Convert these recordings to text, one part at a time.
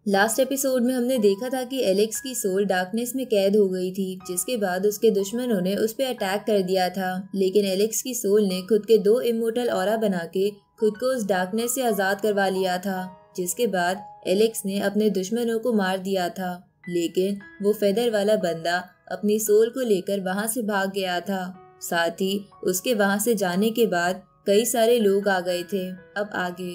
Last episode में हमने देखा था कि एलेक्स की सोल डार्कनेस में कैद हो गई थी, जिसके बाद उसके दुश्मनों ने उस पर अटैक कर दिया था। लेकिन एलेक्स की सोल ने खुद के 2 इमोर्टल ऑरा बना के खुद को उस डार्कनेस से आजाद करवा लिया था, जिसके बाद एलेक्स ने अपने दुश्मनों को मार दिया था। लेकिन वो फेदर वाला बंदा अपनी सोल को लेकर वहाँ से भाग गया था। साथ ही उसके वहाँ से जाने के बाद कई सारे लोग आ गए थे। अब आगे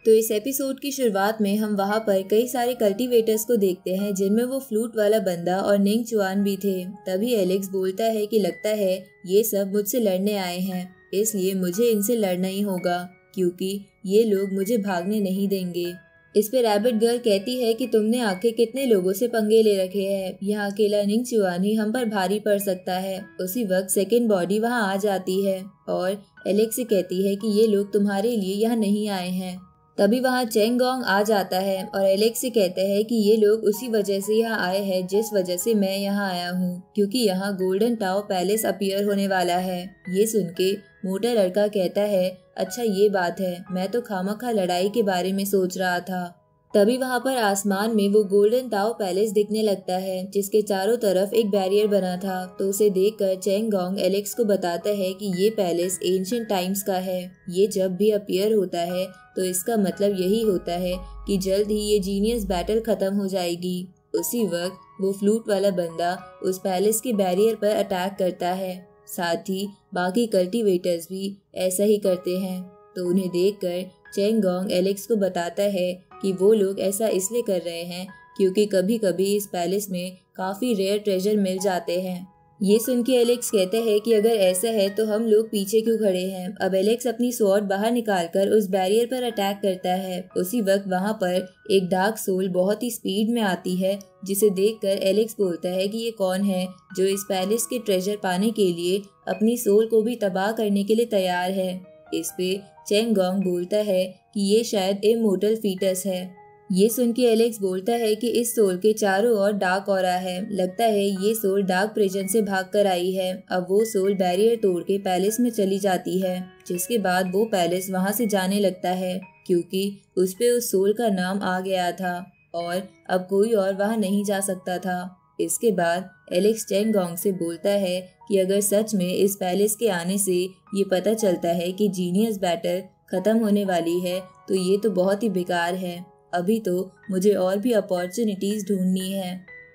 तो इस एपिसोड की शुरुआत में हम वहाँ पर कई सारे कल्टीवेटर्स को देखते हैं, जिनमें वो फ्लूट वाला बंदा और निंग चुआन भी थे। तभी एलेक्स बोलता है कि लगता है ये सब मुझसे लड़ने आए हैं, इसलिए मुझे इनसे लड़ना ही होगा क्योंकि ये लोग मुझे भागने नहीं देंगे। इस पे रैबिट गर्ल कहती है कि तुमने आखिर कितने लोगों से पंगे ले रखे हैं, यहाँ अकेला निंग चुआन ही हम पर भारी पड़ सकता है। उसी वक्त सेकेंड बॉडी वहाँ आ जाती है और एलेक्स से कहती है कि ये लोग तुम्हारे लिए यहाँ नहीं आए हैं। तभी वहाँ चेंगोंग आ जाता है और एलेक्स से कहता है कि ये लोग उसी वजह से यहाँ आए हैं जिस वजह से मैं यहाँ आया हूँ, क्योंकि यहाँ गोल्डन टाओ पैलेस अपीयर होने वाला है। ये सुन के मोटा लड़का कहता है, अच्छा ये बात है, मैं तो खामखा लड़ाई के बारे में सोच रहा था। तभी वहाँ पर आसमान में वो गोल्डन टाओ पैलेस दिखने लगता है, जिसके चारों तरफ एक बैरियर बना था। तो उसे देखकर चेंगोंग एलेक्स को बताता है कि ये पैलेस एंशिएंट टाइम्स का है। ये जब भी अपीयर होता है तो इसका मतलब यही होता है कि जल्द ही ये जीनियस बैटल खत्म हो जाएगी। उसी वक्त वो फ्लूट वाला बंदा उस पैलेस के बैरियर पर अटैक करता है। साथ ही बाकी कल्टीवेटर्स भी ऐसा ही करते हैं। तो उन्हें देखकर चेंगोंग एलेक्स को बताता है कि वो लोग ऐसा इसलिए कर रहे हैं क्योंकि कभी कभी इस पैलेस में काफी रेयर ट्रेजर मिल जाते हैं। ये सुन के एलेक्स कहते हैं कि अगर ऐसा है तो हम लोग पीछे क्यों खड़े हैं। अब एलेक्स अपनी स्वॉर्ड बाहर निकालकर उस बैरियर पर अटैक करता है। उसी वक्त वहाँ पर एक डार्क सोल बहुत ही स्पीड में आती है, जिसे देखकर एलेक्स बोलता है कि ये कौन है जो इस पैलेस के ट्रेजर पाने के लिए अपनी सोल को भी तबाह करने के लिए तैयार है। इस पे चेंगोंग बोलता है कि ये शायद इमोर्टल फीटस है। ये सुन के एलेक्स बोलता है कि इस सोल के चारों ओर डार्क ऑरा है, लगता है ये सोल डार्क प्रिजन से भागकर आई है। अब वो सोल बैरियर तोड़ के पैलेस में चली जाती है, जिसके बाद वो पैलेस वहाँ से जाने लगता है क्योंकि उस पे उस सोल का नाम आ गया था और अब कोई और वहाँ नहीं जा सकता था। इसके बाद एलेक्स चेंगोंग से बोलता है कि अगर सच में इस पैलेस के आने से ये पता चलता है कि जीनियस बैटल खत्म होने वाली है तो ये तो बहुत ही बेकार है। अभी तो मुझे और भी अपॉर्चुनिटीज ढूंढनी है।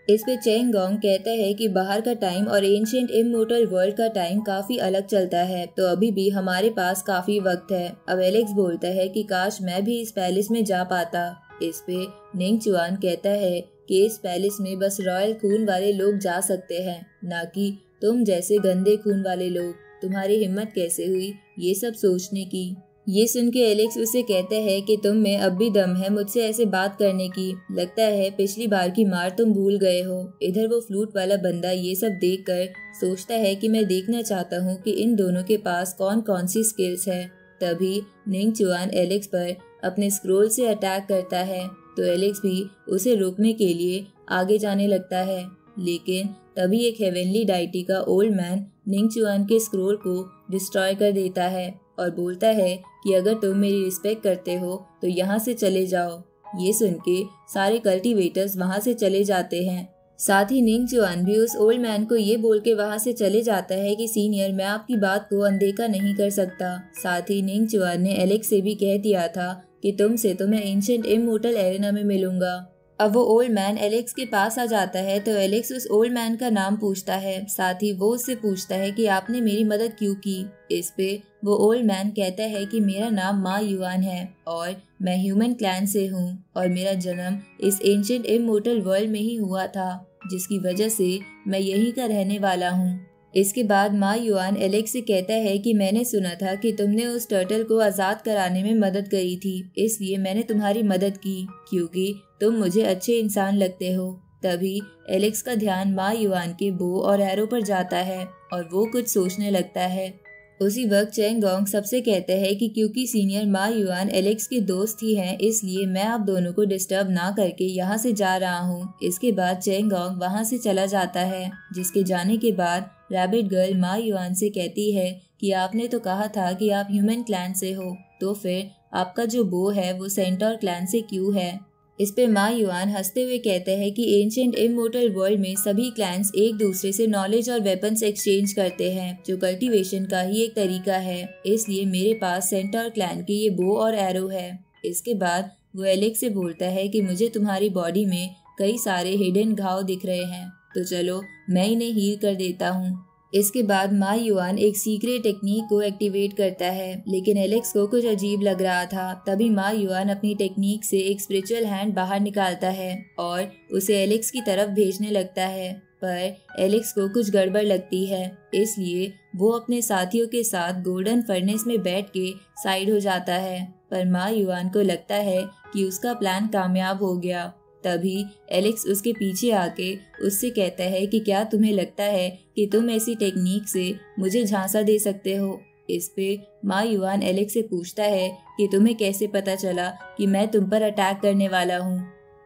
इस पे चेंगोंग कहता है कि बाहर का टाइम और एंशिएंट इमोर्टल वर्ल्ड का टाइम काफी अलग चलता है, तो अभी भी हमारे पास काफी वक्त है। अब एलेक्स बोलता है कि काश मैं भी इस पैलेस में जा पाता। इस पे निंग चुआन कहता है कि इस पैलेस में बस रॉयल खून वाले लोग जा सकते हैं, ना कि तुम जैसे गंदे खून वाले लोग। तुम्हारी हिम्मत कैसे हुई ये सब सोचने की। ये सुन के एलेक्स उसे कहता है कि तुम में अब भी दम है मुझसे ऐसे बात करने की, लगता है पिछली बार की मार तुम भूल गए हो। इधर वो फ्लूट वाला बंदा ये सब देखकर सोचता है कि मैं देखना चाहता हूँ कि इन दोनों के पास कौन कौन सी स्किल्स है। तभी निंग चुआन एलेक्स पर अपने स्क्रोल से अटैक करता है, तो एलेक्स भी उसे रोकने के लिए आगे जाने लगता है। लेकिन तभी एक हेवनली डाइटी का ओल्ड मैन निंग चुआन के स्क्रोल को डिस्ट्रॉय कर देता है और बोलता है कि अगर तुम मेरी रिस्पेक्ट करते हो तो यहाँ से चले जाओ। ये सुन के सारे कल्टीवेटर्स वहाँ से चले जाते हैं। साथ ही निंग चुआन भी उस ओल्ड मैन को ये बोल के वहाँ से चले जाता है कि सीनियर, मैं आपकी बात को अनदेखा नहीं कर सकता। साथ ही निंग चुआन ने एलेक्स से भी कह दिया था कि तुमसे तो मैं एंशिएंट इमोर्टल एरेना में मिलूंगा। अब वो ओल्ड मैन एलेक्स के पास आ जाता है, तो एलेक्स उस ओल्ड मैन का नाम पूछता है। साथ ही वो उससे पूछता है कि आपने मेरी मदद क्यों की। इस पे वो ओल्ड मैन कहता है कि मेरा नाम मा युआन है और मैं ह्यूमन क्लैन से हूँ और मेरा जन्म इस एंशिएंट इमोर्टल वर्ल्ड में ही हुआ था, जिसकी वजह से मैं यहीं का रहने वाला हूँ। इसके बाद मा युआन एलेक्स से कहता है कि मैंने सुना था कि तुमने उस टर्टल को आजाद कराने में मदद करी थी, इसलिए मैंने तुम्हारी मदद की क्योंकि तुम मुझे अच्छे इंसान लगते हो। तभी एलेक्स का ध्यान मा युआन के बो और एरो पर जाता है और वो कुछ सोचने लगता है। उसी वक्त चेंगोंग सबसे कहते हैं कि क्योंकि सीनियर मा युआन एलेक्स के दोस्त ही हैं, इसलिए मैं आप दोनों को डिस्टर्ब ना करके यहाँ से जा रहा हूँ। इसके बाद चेंगोंग वहाँ से चला जाता है, जिसके जाने के बाद रैबिट गर्ल मा युआन से कहती है कि आपने तो कहा था कि आप ह्यूमन क्लैन से हो, तो फिर आपका जो बो है वो सेंटोर क्लैन से क्यों है। इस पे मा युआन हंसते हुए कहते हैं कि एंशिएंट इमोर्टल वर्ल्ड में सभी क्लैंस एक दूसरे से नॉलेज और वेपन्स एक्सचेंज करते हैं, जो कल्टीवेशन का ही एक तरीका है। इसलिए मेरे पास सेंटौर क्लैन के ये बो और एरो है। इसके बाद वो एलेक्स से बोलता है कि मुझे तुम्हारी बॉडी में कई सारे हिडन घाव दिख रहे हैं, तो चलो मैं इन्हें हील कर देता हूँ। इसके बाद मा युआन एक सीक्रेट टेक्निक को एक्टिवेट करता है, लेकिन एलेक्स को कुछ अजीब लग रहा था। तभी मा युआन अपनी टेक्निक से एक स्पिरिचुअल हैंड बाहर निकालता है और उसे एलेक्स की तरफ भेजने लगता है, पर एलेक्स को कुछ गड़बड़ लगती है। इसलिए वो अपने साथियों के साथ गोल्डन फर्नेस में बैठ के साइड हो जाता है, पर मा युआन को लगता है कि उसका प्लान कामयाब हो गया। तभी एलेक्स उसके पीछे आके उससे कहता है कि क्या तुम्हें लगता है कि तुम ऐसी टेक्निक से मुझे झांसा दे सकते हो। इस पे मा युआन एलेक्स से पूछता है कि तुम्हें कैसे पता चला कि मैं तुम पर अटैक करने वाला हूँ।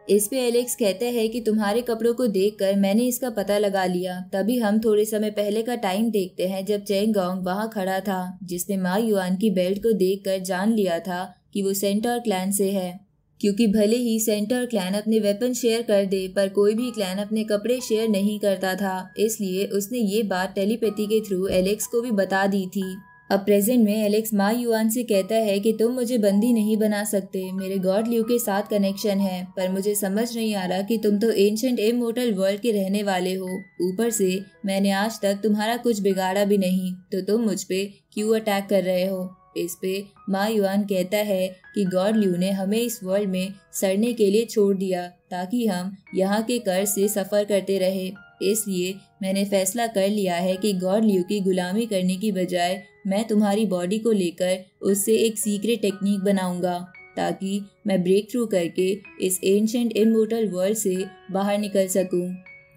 इस पे एलेक्स कहते हैं कि तुम्हारे कपड़ों को देखकर मैंने इसका पता लगा लिया। तभी हम थोड़े समय पहले का टाइम देखते हैं जब चेंग गॉन्ग वहाँ खड़ा था, जिसने मा युआन की बेल्ट को देखकर जान लिया था कि वो सेंटौर क्लैन से है। क्योंकि भले ही सेंटौर क्लैन अपने वेपन शेयर कर दे, पर कोई भी क्लैन अपने कपड़े शेयर नहीं करता था। इसलिए उसने ये बात टेलीपैथी के थ्रू एलेक्स को भी बता दी थी। अब प्रेजेंट में एलेक्स मा युआन से कहता है कि तुम मुझे बंदी नहीं बना सकते, मेरे गॉड ल्यू के साथ कनेक्शन है, पर मुझे समझ नहीं आ रहा कि तुम तो एंशिएंट इमोर्टल वर्ल्ड के रहने वाले हो। ऊपर से मैंने आज तक तुम्हारा कुछ बिगाड़ा भी नहीं, तो तुम मुझ पे क्यों अटैक कर रहे हो। इस पे मा युआन कहता है कि गॉड ल्यू ने हमें इस वर्ल्ड में सड़ने के लिए छोड़ दिया ताकि हम यहाँ के कर्ज से सफ़र करते रहे। इसलिए मैंने फैसला कर लिया है कि गॉड ल्यू की गुलामी करने की बजाय मैं तुम्हारी बॉडी को लेकर उससे एक सीक्रेट टेक्निक बनाऊंगा, ताकि मैं ब्रेक थ्रू करके इस एंशिएंट इमोर्टल वर्ल्ड से बाहर निकल सकूं।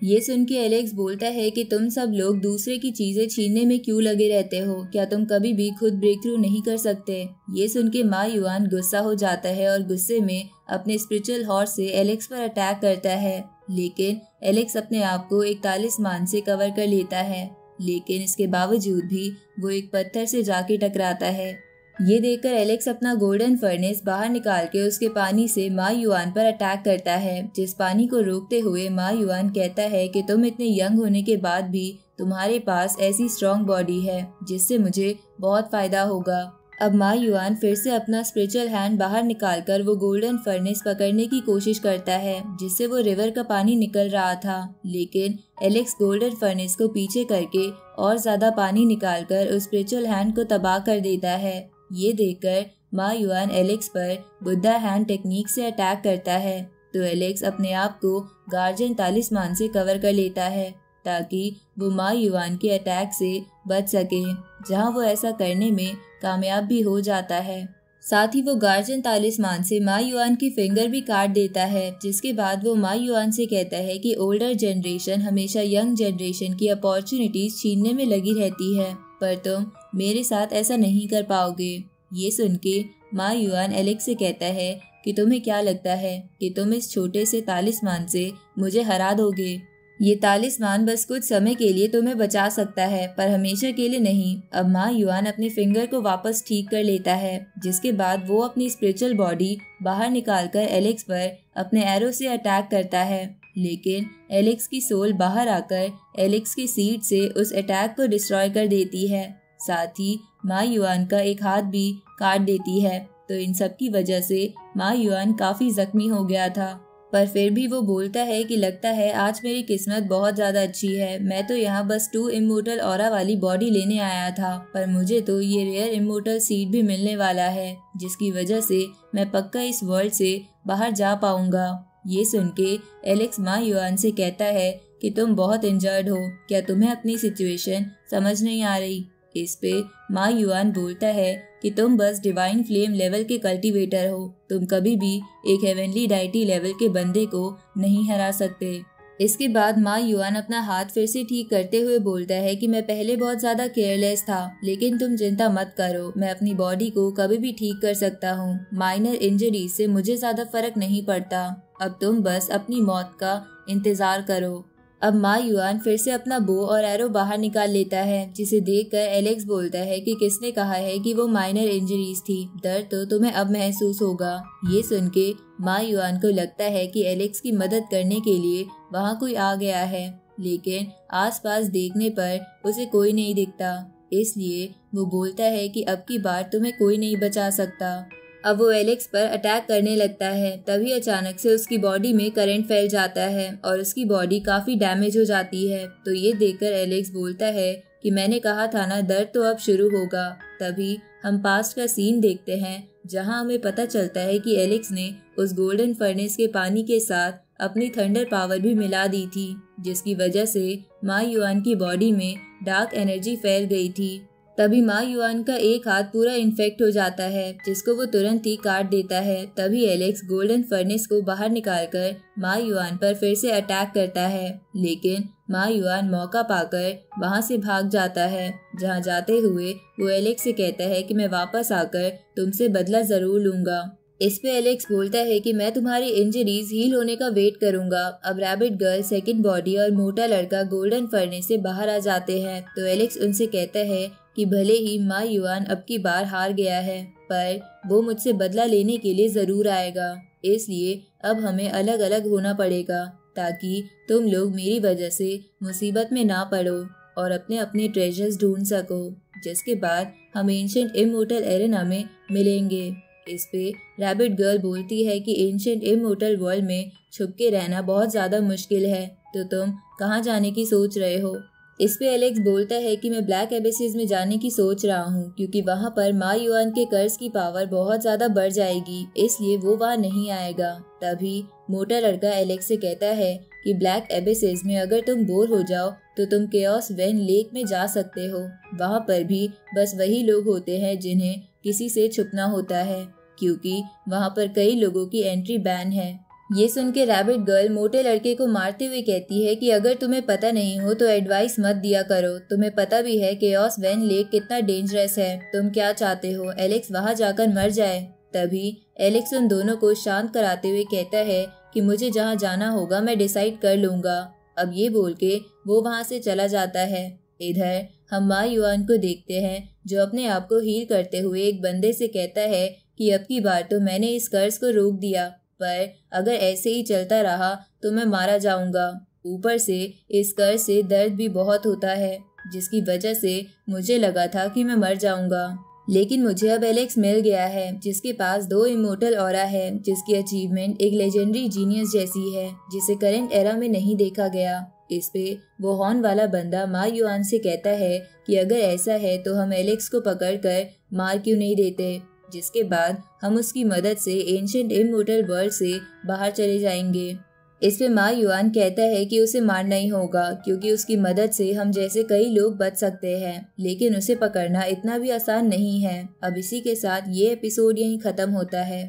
ये सुन के एलेक्स बोलता है कि तुम सब लोग दूसरे की चीजें छीनने में क्यों लगे रहते हो, क्या तुम कभी भी खुद ब्रेक थ्रू नहीं कर सकते। ये सुन के मा युआन गुस्सा हो जाता है और गुस्से में अपने स्पिरिचुअल हॉर्स से एलेक्स पर अटैक करता है, लेकिन एलेक्स अपने आप को एक तालिस्मान से कवर कर लेता है। लेकिन इसके बावजूद भी वो एक पत्थर से जाके टकराता है। ये देखकर एलेक्स अपना गोल्डन फर्नेस बाहर निकाल के उसके पानी से मा युआन पर अटैक करता है, जिस पानी को रोकते हुए मा युआन कहता है कि तुम इतने यंग होने के बाद भी तुम्हारे पास ऐसी स्ट्रॉन्ग बॉडी है जिससे मुझे बहुत फायदा होगा। अब मा युआन फिर से अपना स्पिरिचुअल हैंड बाहर निकालकर वो गोल्डन फर्नेस पकड़ने की कोशिश करता है, जिससे वो रिवर का पानी निकल रहा था, लेकिन एलेक्स गोल्डन फर्नेस को पीछे करके और ज्यादा पानी निकालकर उस स्पिरिचुअल हैंड को तबाह कर देता है। ये देखकर मा युआन एलेक्स पर बुद्धा हैंड टेक्निक से अटैक करता है, तो एलेक्स अपने आप को गार्जियन तालिस्मान से कवर कर लेता है ताकि वो मा युआन के अटैक से बच सके, जहां वो ऐसा करने में कामयाब भी हो जाता है। साथ ही वो गार्जियन तालिस्मान से मा युआन की फिंगर भी काट देता है, जिसके बाद वो मा युआन से कहता है कि ओल्डर जनरेशन हमेशा यंग जनरेशन की अपॉर्चुनिटीज छीनने में लगी रहती है, पर तुम मेरे साथ ऐसा नहीं कर पाओगे। ये सुन के मा युआन एलेक्स से कहता है कि तुम्हें क्या लगता है कि तुम इस छोटे से तालिस्मान से मुझे हरा दोगे। ये तालिस्मान बस कुछ समय के लिए तुम्हें बचा सकता है, पर हमेशा के लिए नहीं। अब मा युआन अपनी फिंगर को वापस ठीक कर लेता है, जिसके बाद वो अपनी स्पिरिचुअल बॉडी बाहर निकालकर एलेक्स पर अपने एरो से अटैक करता है, लेकिन एलेक्स की सोल बाहर आकर एलेक्स की सीड से उस अटैक को डिस्ट्रॉय कर देती है। साथ ही मा युआन का एक हाथ भी काट देती है, तो इन सब की वजह से मा युआन काफी जख्मी हो गया था। पर फिर भी वो बोलता है कि लगता है आज मेरी किस्मत बहुत ज़्यादा अच्छी है, मैं तो यहाँ बस 2 इमोर्टल ऑरा वाली बॉडी लेने आया था, पर मुझे तो ये रेयर इमोर्टल सीड भी मिलने वाला है, जिसकी वजह से मैं पक्का इस वर्ल्ड से बाहर जा पाऊंगा। ये सुन के एलेक्स मा युआन से कहता है कि तुम बहुत इंजर्ड हो, क्या तुम्हें अपनी सिचुएशन समझ नहीं आ रही। इस पे मा युआन बोलता है कि तुम बस डिवाइन फ्लेम लेवल के कल्टीवेटर हो, तुम कभी भी एक हेवनली डाइटी लेवल के बंदे को नहीं हरा सकते। इसके बाद मा युआन अपना हाथ फिर से ठीक करते हुए बोलता है कि मैं पहले बहुत ज्यादा केयरलेस था, लेकिन तुम चिंता मत करो, मैं अपनी बॉडी को कभी भी ठीक कर सकता हूँ। माइनर इंजरी से मुझे ज्यादा फर्क नहीं पड़ता, अब तुम बस अपनी मौत का इंतजार करो। अब मा युआन फिर से अपना बो और एरो बाहर निकाल लेता है, जिसे देखकर एलेक्स बोलता है कि किसने कहा है कि वो माइनर इंजरीज थी, दर्द तो तुम्हें अब महसूस होगा। ये सुन के मा युआन को लगता है कि एलेक्स की मदद करने के लिए वहाँ कोई आ गया है, लेकिन आसपास देखने पर उसे कोई नहीं दिखता, इसलिए वो बोलता है कि अब की बार तुम्हें कोई नहीं बचा सकता। अब वो एलेक्स पर अटैक करने लगता है, तभी अचानक से उसकी बॉडी में करंट फैल जाता है और उसकी बॉडी काफी डैमेज हो जाती है। तो ये देखकर एलेक्स बोलता है कि मैंने कहा था ना, दर्द तो अब शुरू होगा। तभी हम पास्ट का सीन देखते हैं, जहां हमें पता चलता है कि एलेक्स ने उस गोल्डन फर्नेस के पानी के साथ अपनी थंडर पावर भी मिला दी थी, जिसकी वजह से मा युआन की बॉडी में डार्क एनर्जी फैल गई थी। तभी मा युआन का एक हाथ पूरा इन्फेक्ट हो जाता है, जिसको वो तुरंत ही काट देता है। तभी एलेक्स गोल्डन फर्नेस को बाहर निकालकर मा युआन पर फिर से अटैक करता है, लेकिन मा युआन मौका पाकर वहां से भाग जाता है। जहां जाते हुए वो एलेक्स से कहता है कि मैं वापस आकर तुमसे बदला जरूर लूंगा। इस पे एलेक्स बोलता है कि मैं तुम्हारी इंजरीज हील होने का वेट करूंगा। अब रैबिट गर्ल, सेकंड बॉडी और मोटा लड़का गोल्डन फर्नेस से बाहर आ जाते हैं। तो एलेक्स उनसे कहता है कि भले ही मा युआन अब की बार हार गया है, पर वो मुझसे बदला लेने के लिए जरूर आएगा, इसलिए अब हमें अलग अलग होना पड़ेगा ताकि तुम लोग मेरी वजह से मुसीबत में ना पड़ो और अपने अपने ट्रेजर्स ढूंढ सको, जिसके बाद हम एंशिएंट इमोर्टल एरेना में मिलेंगे। इस पे रैबिट गर्ल बोलती है कि एंशिएंट इमोर्टल वर्ल्ड में छुप के रहना बहुत ज्यादा मुश्किल है, तो तुम कहाँ जाने की सोच रहे हो। इस पे एलेक्स बोलता है कि मैं ब्लैक एबिसिस में जाने की सोच रहा हूँ, क्योंकि वहाँ पर मा युआन के कर्ज की पावर बहुत ज्यादा बढ़ जाएगी, इसलिए वो वहाँ नहीं आएगा। तभी मोटा लड़का एलेक्स से कहता है कि ब्लैक एबिसिस में अगर तुम बोर हो जाओ तो तुम केओस वेन लेक में जा सकते हो। वहाँ पर भी बस वही लोग होते हैं जिन्हें किसी से छुपना होता है, क्योंकि वहाँ पर कई लोगों की एंट्री बैन है। ये सुन के रैबिट गर्ल मोटे लड़के को मारते हुए कहती है कि अगर तुम्हें पता नहीं हो तो एडवाइस मत दिया करो, तुम्हें पता भी है केओस वेन लेक कितना डेंजरस है। तुम क्या चाहते हो, एलेक्स वहाँ जाकर मर जाए। तभी एलेक्स उन दोनों को शांत कराते हुए कहता है कि मुझे जहाँ जाना होगा मैं डिसाइड कर लूंगा। अब ये बोल के वो वहाँ से चला जाता है। इधर हम मा युआन को देखते हैं, जो अपने आप को हील करते हुए एक बंदे से कहता है कि अब की बार तो मैंने इस कर्ज को रोक दिया, पर अगर ऐसे ही चलता रहा तो मैं मारा जाऊंगा। ऊपर से इस कर्ज से दर्द भी बहुत होता है, जिसकी वजह से मुझे लगा था कि मैं मर जाऊंगा। लेकिन मुझे अब एलेक्स मिल गया है, जिसके पास 2 इमोर्टल ऑरा है, जिसकी अचीवमेंट एक लेजेंडरी जीनियस जैसी है, जिसे करंट एरा में नहीं देखा गया। इस पे वो हॉर्न वाला बंदा मा युआन से कहता है कि अगर ऐसा है तो हम एलेक्स को पकड़कर मार क्यों नहीं देते, जिसके बाद हम उसकी मदद से एंशिएंट इमोर्टल वर्ल्ड से बाहर चले जाएंगे। इस पे मा युआन कहता है कि उसे मारना ही होगा, क्योंकि उसकी मदद से हम जैसे कई लोग बच सकते हैं, लेकिन उसे पकड़ना इतना भी आसान नहीं है। अब इसी के साथ ये एपिसोड यहीं खत्म होता है।